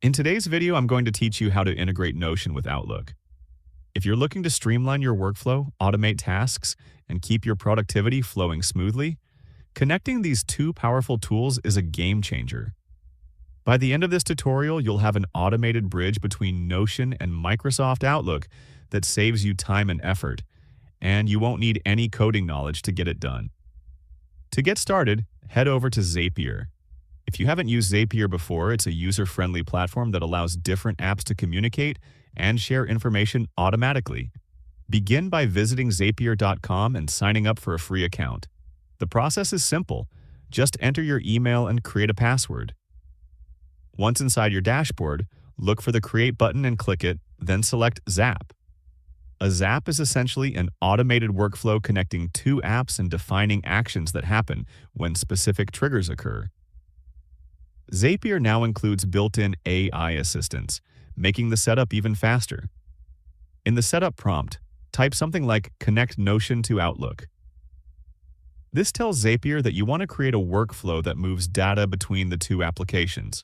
In today's video, I'm going to teach you how to integrate Notion with Outlook. If you're looking to streamline your workflow, automate tasks, and keep your productivity flowing smoothly, connecting these two powerful tools is a game changer. By the end of this tutorial, you'll have an automated bridge between Notion and Microsoft Outlook that saves you time and effort, and you won't need any coding knowledge to get it done. To get started, head over to Zapier. If you haven't used Zapier before, it's a user-friendly platform that allows different apps to communicate and share information automatically. Begin by visiting Zapier.com and signing up for a free account. The process is simple. Just enter your email and create a password. Once inside your dashboard, look for the Create button and click it, then select Zap. A Zap is essentially an automated workflow connecting two apps and defining actions that happen when specific triggers occur. Zapier now includes built-in AI assistance, making the setup even faster. In the setup prompt, type something like Connect Notion to Outlook. This tells Zapier that you want to create a workflow that moves data between the two applications.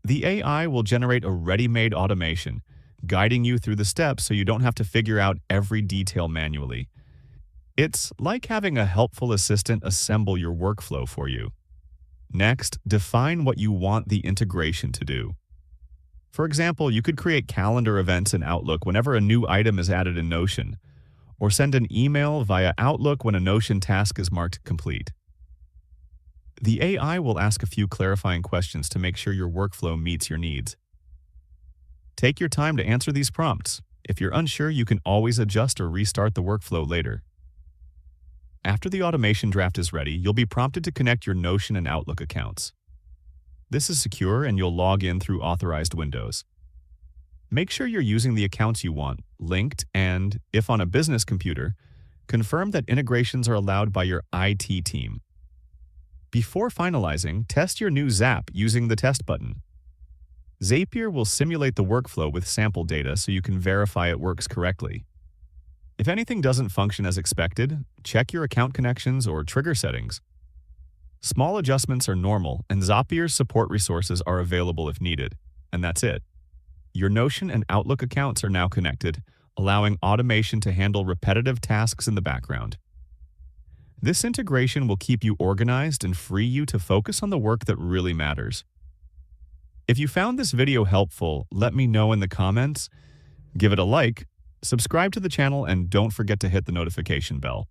The AI will generate a ready-made automation, guiding you through the steps so you don't have to figure out every detail manually. It's like having a helpful assistant assemble your workflow for you. Next, define what you want the integration to do. For example, you could create calendar events in Outlook whenever a new item is added in Notion, or send an email via Outlook when a Notion task is marked complete. The AI will ask a few clarifying questions to make sure your workflow meets your needs. Take your time to answer these prompts. If you're unsure, you can always adjust or restart the workflow later. After the automation draft is ready, you'll be prompted to connect your Notion and Outlook accounts. This is secure and you'll log in through authorized windows. Make sure you're using the accounts you want, linked, and, if on a business computer, confirm that integrations are allowed by your IT team. Before finalizing, test your new Zap using the Test button. Zapier will simulate the workflow with sample data so you can verify it works correctly. If anything doesn't function as expected, check your account connections or trigger settings. Small adjustments are normal, and Zapier's support resources are available if needed. And that's it. Your Notion and Outlook accounts are now connected, allowing automation to handle repetitive tasks in the background. This integration will keep you organized and free you to focus on the work that really matters. If you found this video helpful, let me know in the comments. Give it a like, subscribe to the channel, and don't forget to hit the notification bell.